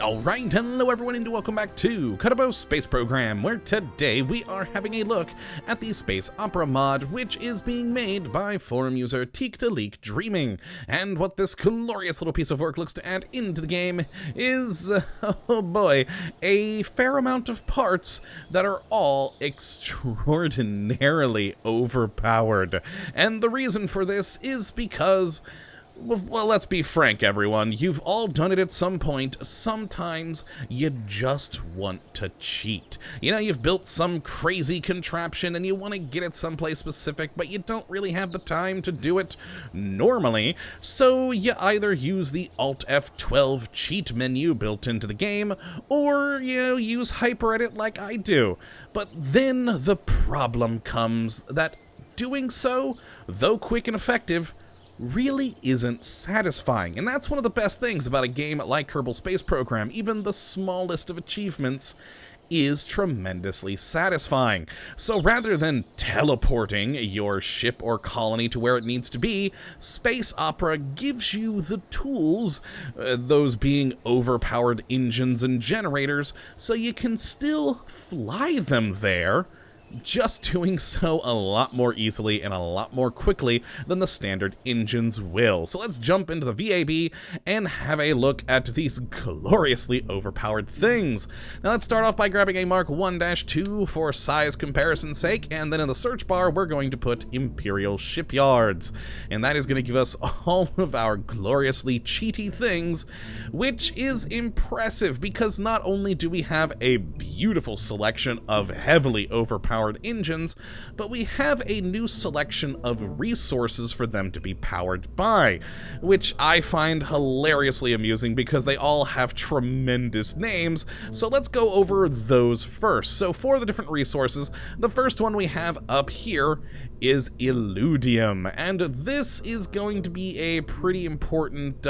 Alright, hello everyone and welcome back to Kottabos Space Program, where today we are having a look at the space opera mod, which is being made by forum user Teak to Leak Dreaming. And what this glorious little piece of work looks to add into the game is, oh boy, a fair amount of parts that are all extraordinarily overpowered. And the reason for this is because, well, let's be frank, everyone. You've all done it at some point. Sometimes you just want to cheat. You know, you've built some crazy contraption and you want to get it someplace specific, but you don't really have the time to do it normally. So you either use the Alt F12 cheat menu built into the game, or you use HyperEdit like I do. But then the problem comes that doing so, though quick and effective, really isn't satisfying. And that's one of the best things about a game like Kottabos Space Program. Even the smallest of achievements is tremendously satisfying. So rather than teleporting your ship or colony to where it needs to be, Space Opera gives you the tools, those being overpowered engines and generators, so you can still fly them there, just doing so a lot more easily and a lot more quickly than the standard engines will. So let's jump into the VAB and have a look at these gloriously overpowered things. Now let's start off by grabbing a Mark 1-2 for size comparison's sake, and then in the search bar we're going to put Imperial Shipyards. And that is going to give us all of our gloriously cheaty things, which is impressive because not only do we have a beautiful selection of heavily overpowered engines, but we have a new selection of resources for them to be powered by, which I find hilariously amusing because they all have tremendous names. So let's go over those first. So for the different resources, the first one we have up here is Illudium, and this is going to be a pretty important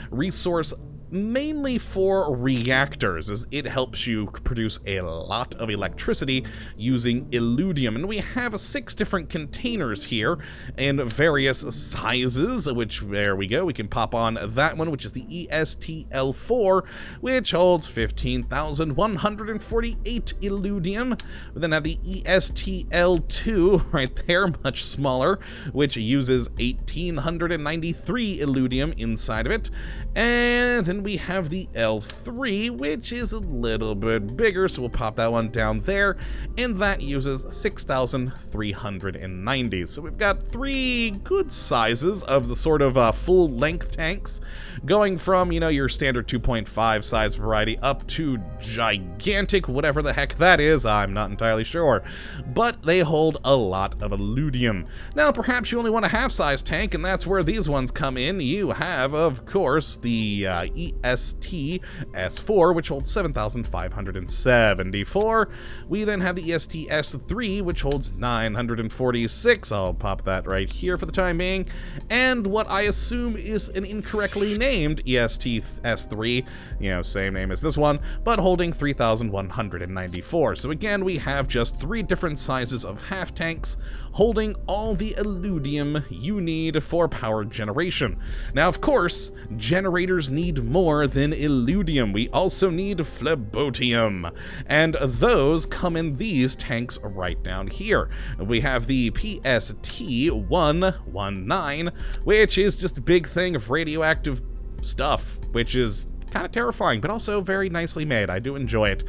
resource mainly for reactors, as it helps you produce a lot of electricity using Illudium. And we have 6 different containers here in various sizes, which, there we go, we can pop on that one, which is the ESTL4, which holds 15,148 Illudium. We then have the ESTL2 right there, much smaller, which uses 1,893 Illudium inside of it. And then we have the L3, which is a little bit bigger, so we'll pop that one down there, and that uses 6,390. So we've got 3 good sizes of the sort of full-length tanks, going from, you know, your standard 2.5 size variety up to gigantic, whatever the heck that is, I'm not entirely sure. But they hold a lot of Illudium. Now, perhaps you only want a half-size tank, and that's where these ones come in. You have, of course, the EST S4, which holds 7,574. We then have the EST S3, which holds 946. I'll pop that right here for the time being. And what I assume is an incorrectly named EST S3, you know, same name as this one, but holding 3,194. So again, we have just 3 different sizes of half tanks holding all the Illudium you need for power generation. Now, of course, generators need more than Illudium. We also need Phlebotium, and those come in these tanks right down here. We have the PST-119, which is just a big thing of radioactive stuff, which is kind of terrifying, but also very nicely made. I do enjoy it.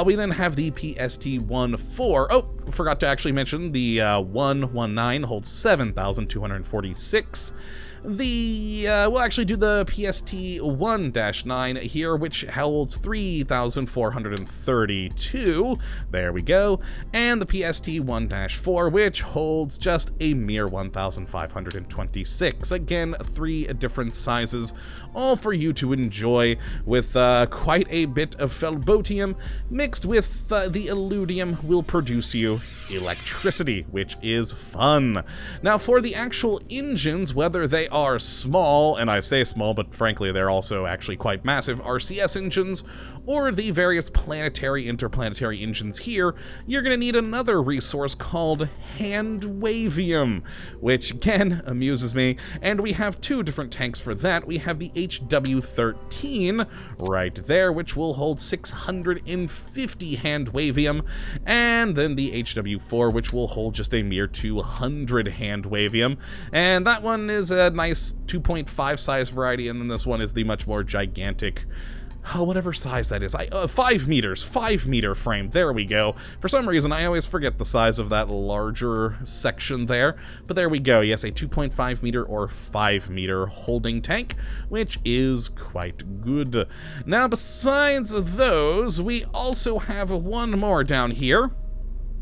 We then have the PST-14. Oh, forgot to actually mention the 119 holds 7,246. We'll actually do the PST-1-9 here, which holds 3,432. There we go. And the PST-1-4, which holds just a mere 1,526. Again, 3 different sizes, all for you to enjoy, with quite a bit of Phlebotium mixed with the Illudium will produce you electricity, which is fun. Now, for the actual engines, whether they are small, and I say small, but frankly they're also actually quite massive, RCS engines, or the various planetary, interplanetary engines here, you're going to need another resource called Handwaveiam, which again amuses me, and we have two different tanks for that. We have the HW-13 right there, which will hold 650 Handwaveiam, and then the HW-4, which will hold just a mere 200 Handwaveiam, and that one is a nice 2.5 size variety, and then this one is the much more gigantic, whatever size that is. 5 meters, 5 meter frame. There we go. For some reason, I always forget the size of that larger section there. But there we go. Yes, a 2.5 meter or 5 meter holding tank, which is quite good. Now, besides those, we also have one more down here,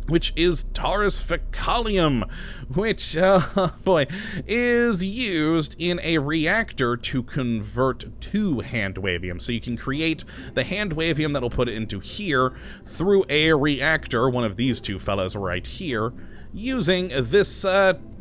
which is Taurus Fecalium, which, boy, is used in a reactor to convert to Handwaveiam. So you can create the Handwaveiam that'll put it into here through a reactor, one of these two fellas right here, using this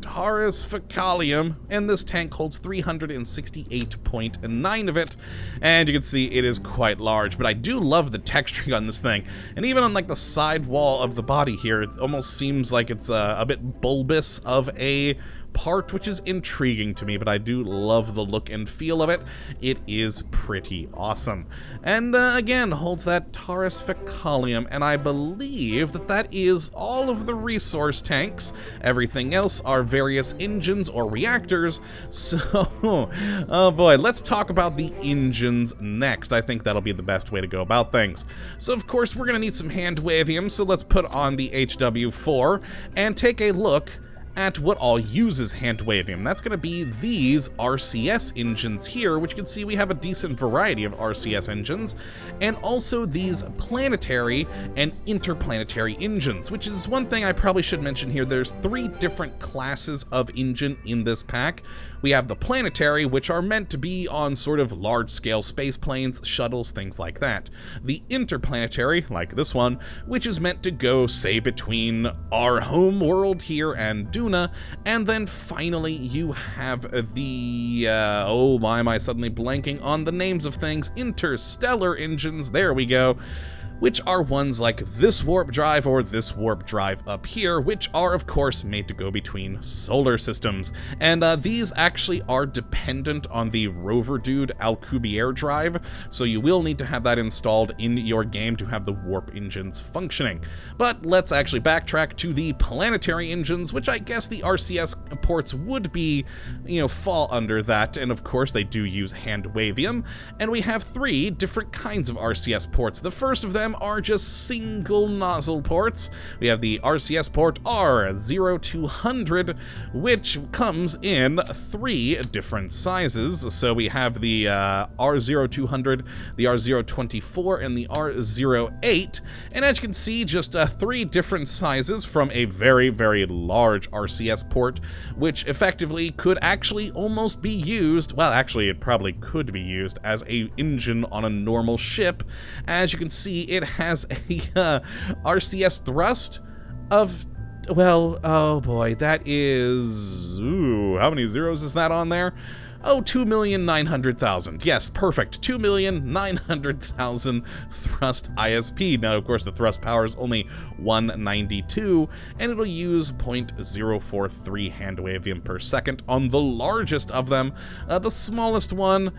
Taurus Fecalium, and this tank holds 368.9 of it, and you can see it is quite large, but I do love the texturing on this thing, and even on like the side wall of the body here, it almost seems like it's a bit bulbous of a part, which is intriguing to me, but I do love the look and feel of it. It is pretty awesome. And again, holds that Taurus Fecalium, and I believe that that is all of the resource tanks. Everything else are various engines or reactors. So, oh boy, let's talk about the engines next. I think that'll be the best way to go about things. So of course, we're going to need some Handwaveiam, so let's put on the HW-4 and take a look at what all uses Handwaveiam. That's going to be these RCS engines here, which you can see we have a decent variety of RCS engines, and also these planetary and interplanetary engines, which is one thing I probably should mention here. There's 3 different classes of engine in this pack. We have the planetary, which are meant to be on sort of large-scale space planes, shuttles, things like that. The interplanetary, like this one, which is meant to go, say, between our home world here and Duna, and then finally you have the, oh my, am I suddenly blanking on the names of things, Interstellar engines, there we go, which are ones like this warp drive or this warp drive up here, which are of course made to go between solar systems. And these actually are dependent on the rover dude Alcubierre drive, so you will need to have that installed in your game to have the warp engines functioning. But let's actually backtrack to the planetary engines, which I guess the RCS ports would be, fall under that, and of course they do use Handwaveiam, and we have 3 different kinds of RCS ports. The first of them are just single nozzle ports. We have the RCS port R0200, which comes in 3 different sizes. So we have the R0200, the R024, and the R08. And as you can see, just 3 different sizes from a very, very large RCS port, which effectively could actually almost be used, well, actually it probably could be used as a engine on a normal ship. As you can see, it has a RCS thrust of, well, oh boy, that is, ooh, how many zeros is that on there? Oh, 2,900,000. Yes, perfect. 2,900,000 thrust ISP. Now, of course, the thrust power is only 192, and it'll use 0.043 Handwaveiam per second on the largest of them. The smallest one,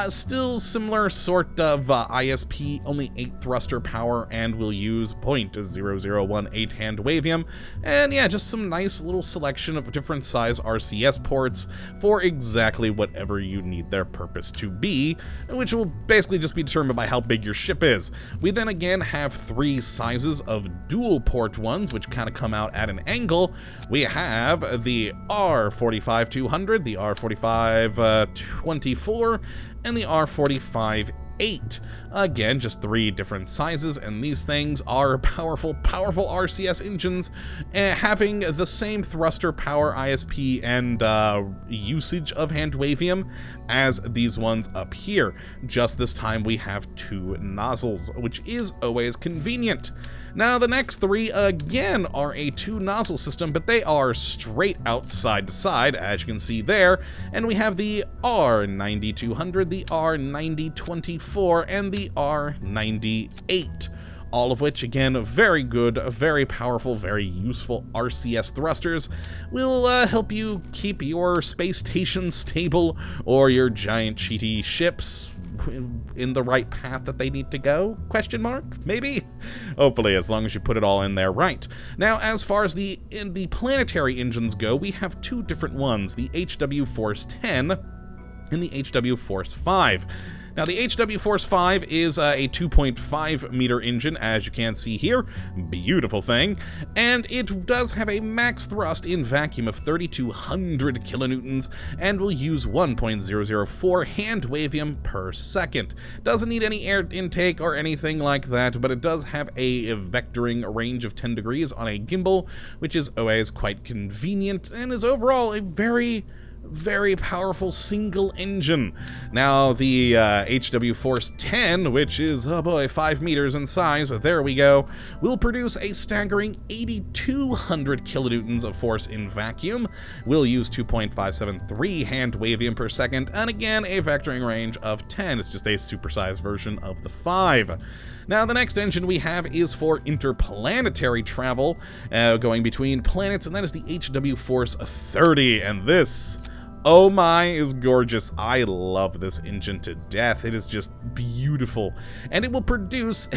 still similar sort of ISP, only 8 thruster power, and will use 0.0018 Handwaveiam. And yeah, just some nice little selection of different size RCS ports for exactly whatever you need their purpose to be, which will basically just be determined by how big your ship is. We then again have 3 sizes of dual port ones, which kind of come out at an angle. We have the R45-200, the R45-24, and the R45-8. 8. Again, just 3 different sizes, and these things are powerful RCS engines, having the same thruster, power, ISP, and usage of Handwaveiam as these ones up here. Just this time we have 2 nozzles, which is always convenient. Now the next 3 again are a 2 nozzle system, but they are straight out side to side, as you can see there, and we have the R9200, the R9024, and the R98. All of which, again, very good, very powerful, very useful RCS thrusters will help you keep your space station stable or your giant cheaty ships in the right path that they need to go? Question mark? Maybe? Hopefully, as long as you put it all in there right. Now, as far as the planetary engines go, we have 2 different ones, the HW Force 10 and the HW Force 5. Now, the HW Force 5 is a 2.5 meter engine, as you can see here. Beautiful thing. And it does have a max thrust in vacuum of 3,200 kilonewtons and will use 1.004 Handwaveiam per second. Doesn't need any air intake or anything like that, but it does have a vectoring range of 10 degrees on a gimbal, which is always quite convenient and is overall a very powerful single engine. Now, the HW Force 10, which is, oh boy, 5 meters in size, there we go, will produce a staggering 8,200 kilonewtons of force in vacuum, will use 2.573 Handwaveiam per second, and again, a vectoring range of 10. It's just a supersized version of the 5. Now, the next engine we have is for interplanetary travel, going between planets, and that is the HW Force 30, and this, oh my, is gorgeous. I love this engine to death. It is just beautiful. And it will produce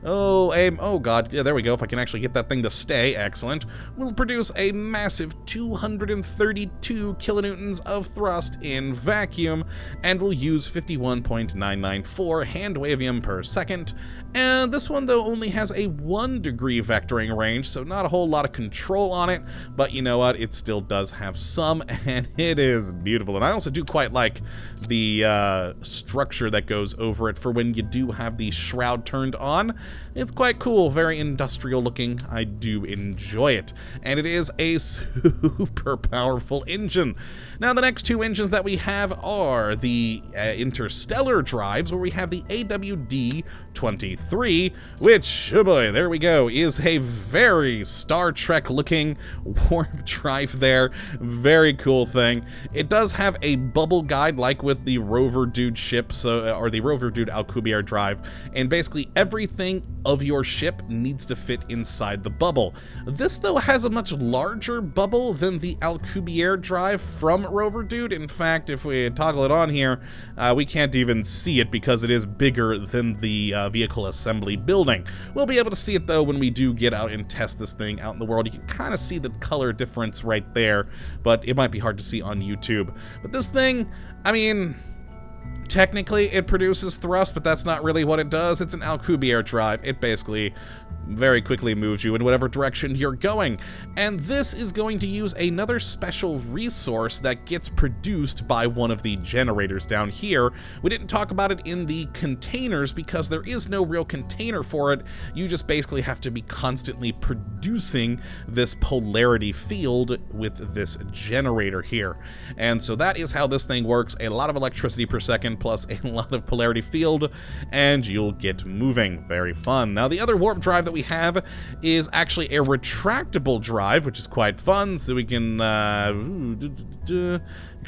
oh god, yeah, there we go. If I can actually get that thing to stay, excellent. Will produce a massive 232 kilonewtons of thrust in vacuum, and will use 51.994 Handwaveiam per second. And this one, though, only has a 1 degree vectoring range, so not a whole lot of control on it, but you know what, it still does have some, and it is beautiful. And I also do quite like the structure that goes over it for when you do have the shroud turned on. It's quite cool, very industrial looking. I do enjoy it, and it is a super powerful engine. Now, the next 2 engines that we have are the Interstellar drives, where we have the AWD-23, which, oh boy, there we go, is a very Star Trek looking warp drive there. Very cool thing. It does have a bubble guide like with the Rover Dude ships, or the Rover Dude Alcubierre drive, and basically everything of your ship needs to fit inside the bubble. This, though, has a much larger bubble than the Alcubierre drive from Rover Dude. In fact, if we toggle it on here, we can't even see it because it is bigger than the vehicle assembly building. We'll be able to see it, though, when we do get out and test this thing out in the world. You can kind of see the color difference right there, but it might be hard to see on YouTube. But this thing, I mean, technically it produces thrust, but that's not really what it does. It's an Alcubierre drive. It basically very quickly moves you in whatever direction you're going. And this is going to use another special resource that gets produced by one of the generators down here. We didn't talk about it in the containers because there is no real container for it. You just basically have to be constantly producing this polarity field with this generator here. And so that is how this thing works. A lot of electricity per second plus a lot of polarity field, and you'll get moving. Very fun. Now, the other warp drive that we have is actually a retractable drive, which is quite fun. So we can actually,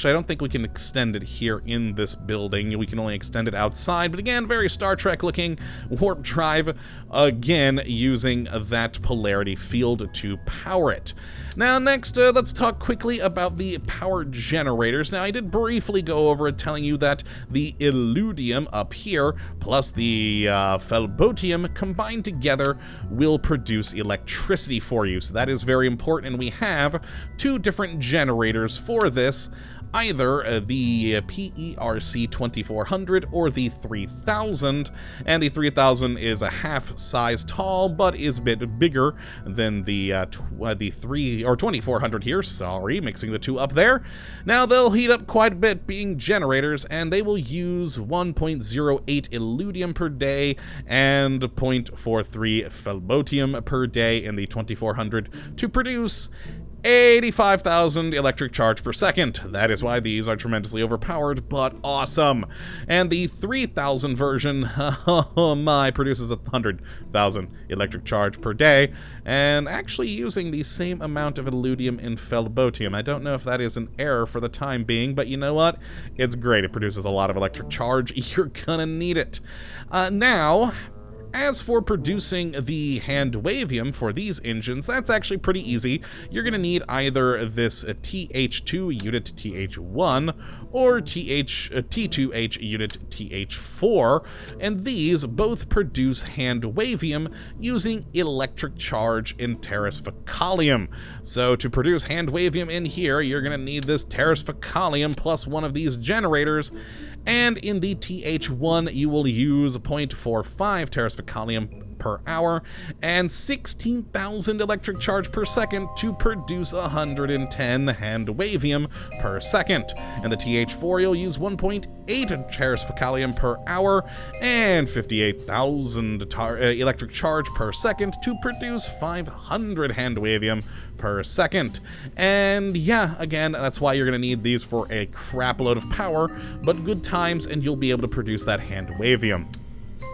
I don't think we can extend it here in this building. We can only extend it outside, but again, very Star Trek looking warp drive, again using that polarity field to power it. Now, next, let's talk quickly about the power generators. Now, I did briefly go over it, telling you that the Illudium up here plus the Felbotium combined together will produce electricity for you. So that is very important, and we have 2 different generators for this. either the PERC 2400 or the 3000, and the 3000 is a half size tall, but is a bit bigger than the 2400 here. Sorry, mixing the two up there. Now they'll heat up quite a bit, being generators, and they will use 1.08 illudium per day and 0.43 felbotium per day in the 2400 to produce 85,000 electric charge per second. That is why these are tremendously overpowered, but awesome. And the 3000 version, oh my, produces 100,000 electric charge per day, and actually using the same amount of illudium and felbotium. I don't know if that is an error for the time being, but you know what? It's great. It produces a lot of electric charge. You're gonna need it. Now, as for producing the Handwaveiam for these engines, that's actually pretty easy. You're going to need either this TH2 unit TH1 or T2H unit TH4, and these both produce Handwaveiam using electric charge in terras fecalium. So to produce Handwaveiam in here, you're going to need this terras fecalium plus one of these generators, and in the TH1 you will use 0.45 terras fecalium per hour and 16,000 electric charge per second to produce 110 Handwaveiam per second. And the TH4 you'll use 1.8 terras fecalium per hour and 58,000 electric charge per second to produce 500 Handwaveiam per second. And yeah, again, that's why you're going to need these for a crap load of power, but good times and you'll be able to produce that Handwaveiam.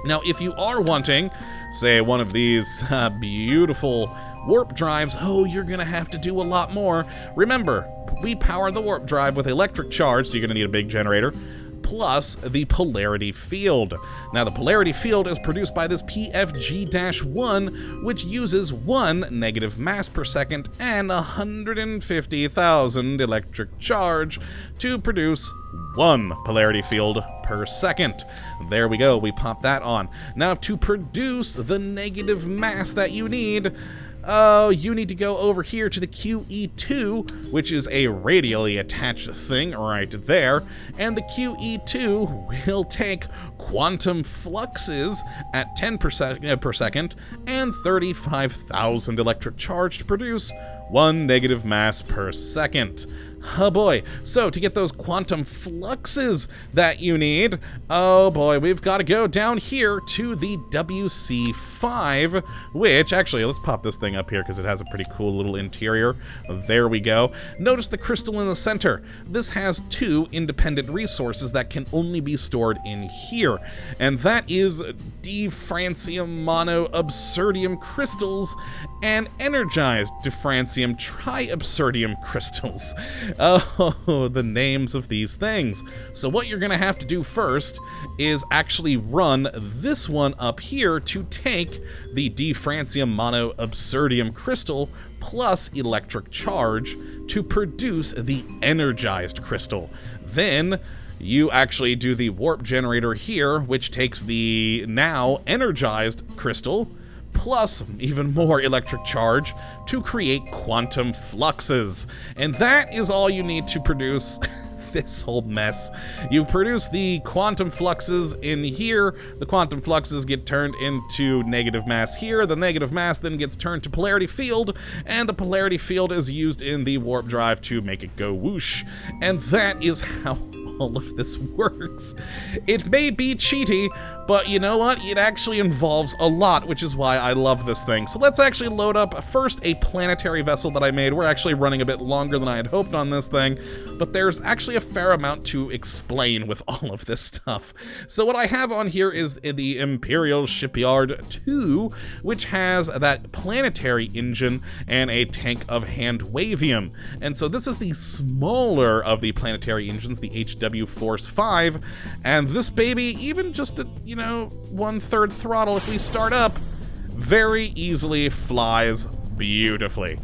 Now, if you are wanting, say, one of these beautiful warp drives, oh, you're going to have to do a lot more. Remember, we power the warp drive with electric charge, so you're going to need a big generator, plus the polarity field. Now, the polarity field is produced by this PFG-1, which uses 1 negative mass per second and 150,000 electric charge to produce 1 polarity field per second. There we go, we pop that on. Now, to produce the negative mass that you need, you need to go over here to the QE2, which is a radially attached thing right there, and the QE2 will take quantum fluxes at 10 per second and 35,000 electric charge to produce 1 negative mass per second. Oh boy, so to get those quantum fluxes that you need, oh boy, we've got to go down here to the WC5, which, actually, let's pop this thing up here because it has a pretty cool little interior. There we go. Notice the crystal in the center. This has 2 independent resources that can only be stored in here, and that is diffrancium mono absurdium crystals and energized diffrancium triabsurdium crystals. Oh, the names of these things. So what you're going to have to do first is actually run this one up here to take the diffrancium mono absurdium crystal plus electric charge to produce the energized crystal. Then you actually do the warp generator here, which takes the now energized crystal plus even more electric charge to create quantum fluxes. And that is all you need to produce this whole mess. You produce the quantum fluxes in here, the quantum fluxes get turned into negative mass here, the negative mass then gets turned to polarity field, and the polarity field is used in the warp drive to make it go whoosh. And that is how all of this works. It may be cheaty, but you know what? It actually involves a lot, which is why I love this thing. So let's actually load up first a planetary vessel that I made. We're actually running a bit longer than I had hoped on this thing, but there's actually a fair amount to explain with all of this stuff. So what I have on here is the Imperial Shipyard 2, which has that planetary engine and a tank of Handwaveiam. And so this is the smaller of the planetary engines, the HW Force 5, and this baby, even just at, 1/3 throttle if we start up, very easily flies beautifully.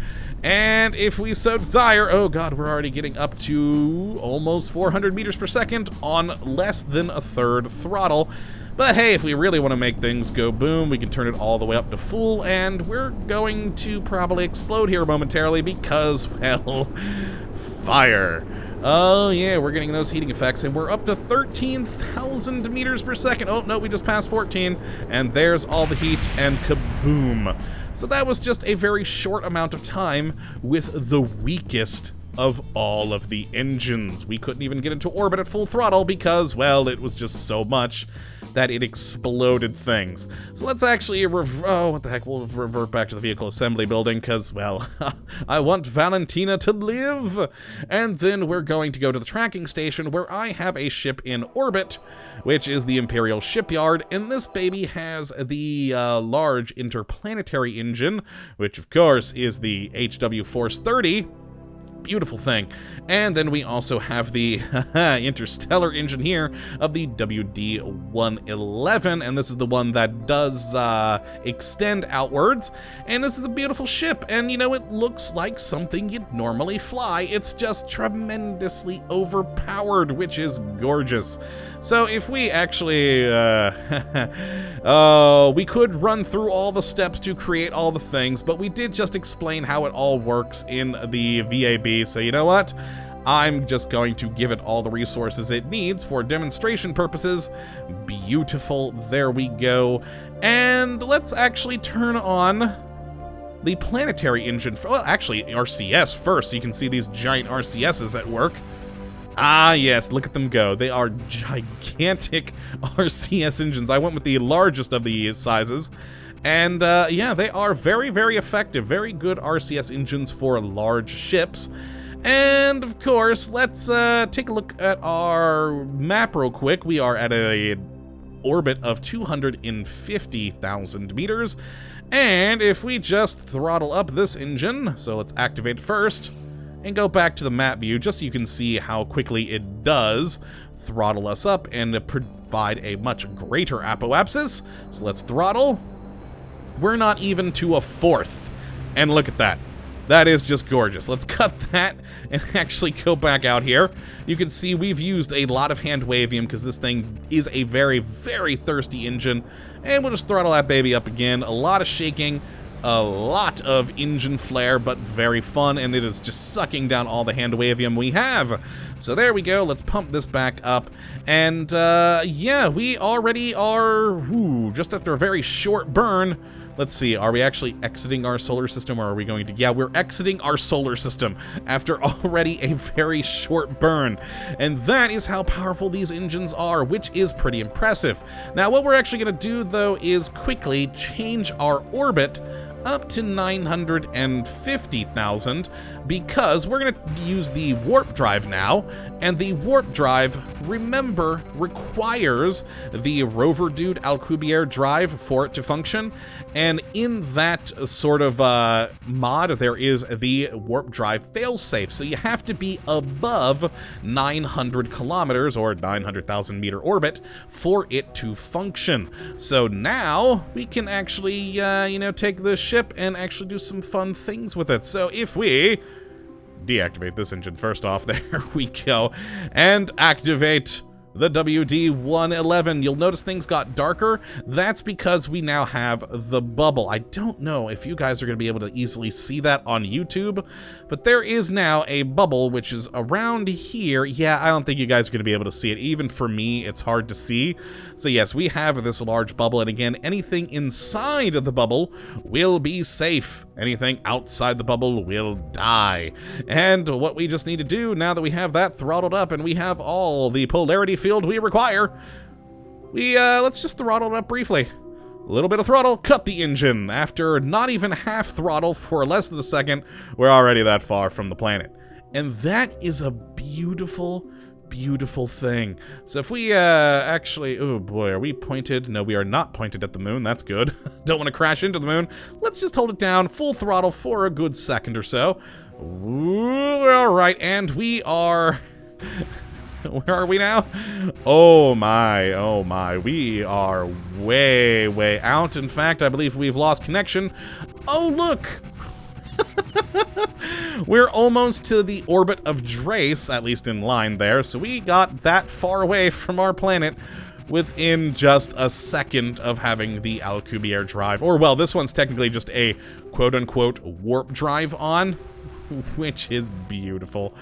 And if we so desire, oh god, we're already getting up to almost 400 meters per second on less than 1/3 throttle. But hey, if we really want to make things go boom, we can turn it all the way up to full, and we're going to probably explode here momentarily because, well, fire. Oh yeah, we're getting those heating effects, and we're up to 13,000 meters per second. Oh no, we just passed 14, and there's all the heat, and kaboom. So that was just a very short amount of time with the weakest of all of the engines. We couldn't even get into orbit at full throttle because, well, it was just so much that it exploded things. So let's actually what the heck, we'll revert back to the vehicle assembly building because, well, I want Valentina to live. And then we're going to go to the tracking station where I have a ship in orbit, which is the Imperial Shipyard, and this baby has the large interplanetary engine, which of course is the HW Force 30. Beautiful thing. And then we also have the Interstellar engine here of the WD-111, and this is the one that does extend outwards, and this is a beautiful ship, and you know, it looks like something you'd normally fly. It's just tremendously overpowered, which is gorgeous. So if we actually we could run through all the steps to create all the things, but we did just explain how it all works in the VAB. So you know what? I'm just going to give it all the resources it needs for demonstration purposes. Beautiful. There we go. And let's actually turn on the planetary engine. Well, actually, RCS first, so you can see these giant RCSs at work. Ah, yes, look at them go. They are gigantic RCS engines. I went with the largest of the sizes. And, yeah, they are very, very effective. Very good RCS engines for large ships. And, of course, let's take a look at our map real quick. We are at a orbit of 250,000 meters. And if we just throttle up this engine, so let's activate it first, and go back to the map view, just so you can see how quickly it does throttle us up and provide a much greater apoapsis. So let's throttle. We're not even to a fourth. And look at that. That is just gorgeous. Let's cut that and actually go back out here. You can see we've used a lot of Handwaveiam because this thing is a very, very thirsty engine. And we'll just throttle that baby up again. A lot of shaking, a lot of engine flare, but very fun, and it is just sucking down all the Handwaveiam we have. So there we go. Let's pump this back up. And, yeah, we already are, just after a very short burn. Let's see, are we actually exiting our solar system, or are we going to... Yeah, we're exiting our solar system after already a very short burn. And that is how powerful these engines are, which is pretty impressive. Now, what we're actually going to do, though, is quickly change our orbit up to 950,000 because we're going to use the warp drive now, and the warp drive, remember, requires the rover dude Alcubierre drive for it to function, and in that sort of mod there is the warp drive failsafe, so you have to be above 900 kilometers or 900,000 meter orbit for it to function. So now we can actually you know, take the ship and actually do some fun things with it. So if we deactivate this engine first off, there we go, and activate the WD-111. You'll notice things got darker. That's because we now have the bubble. I don't know if you guys are going to be able to easily see that on YouTube, but there is now a bubble which is around here. Yeah, I don't think you guys are going to be able to see it. Even for me, it's hard to see. So yes, we have this large bubble, and again, anything inside of the bubble will be safe. Anything outside the bubble will die. And what we just need to do, now that we have that throttled up and we have all the polarity field we require, we let's just throttle it up briefly. A little bit of throttle, cut the engine. After not even half throttle for less than a second, we're already that far from the planet. And that is a beautiful, beautiful thing. So if we actually, oh boy, are we pointed? No, we are not pointed at the moon. That's good. Don't want to crash into the moon. Let's just hold it down full throttle for a good second or so. All right, and we are... Where are we now? Oh my, we are way, way out. In fact, I believe we've lost connection. Oh, look! We're almost to the orbit of Drace, at least in line there, so we got that far away from our planet within just a second of having the Alcubierre drive. Or, well, this one's technically just a quote-unquote warp drive on, which is beautiful.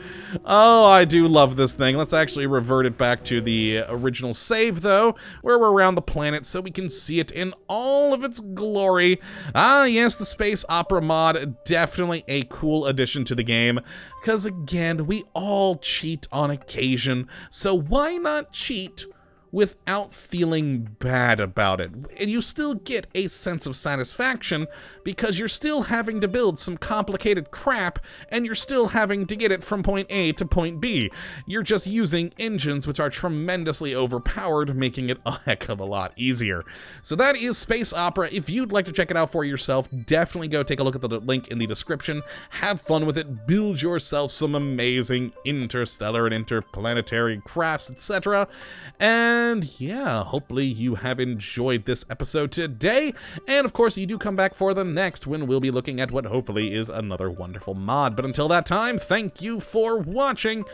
Oh, I do love this thing. Let's actually revert it back to the original save, though, where we're around the planet so we can see it in all of its glory. Ah, yes, the space opera mod, definitely a cool addition to the game, because again, we all cheat on occasion, so why not cheat without feeling bad about it? And you still get a sense of satisfaction because you're still having to build some complicated crap and you're still having to get it from point A to point B. You're just using engines which are tremendously overpowered, making it a heck of a lot easier. So that is Space Opera. If you'd like to check it out for yourself, definitely go take a look at the link in the description. Have fun with it. Build yourself some amazing interstellar and interplanetary crafts, etc. And yeah, hopefully you have enjoyed this episode today. And of course, you do come back for the next when we'll be looking at what hopefully is another wonderful mod. But until that time, thank you for watching.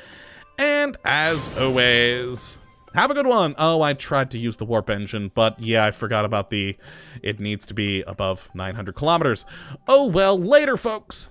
And as always, have a good one. Oh, I tried to use the warp engine, but yeah, I forgot about it needs to be above 900 kilometers. Oh well, later, folks.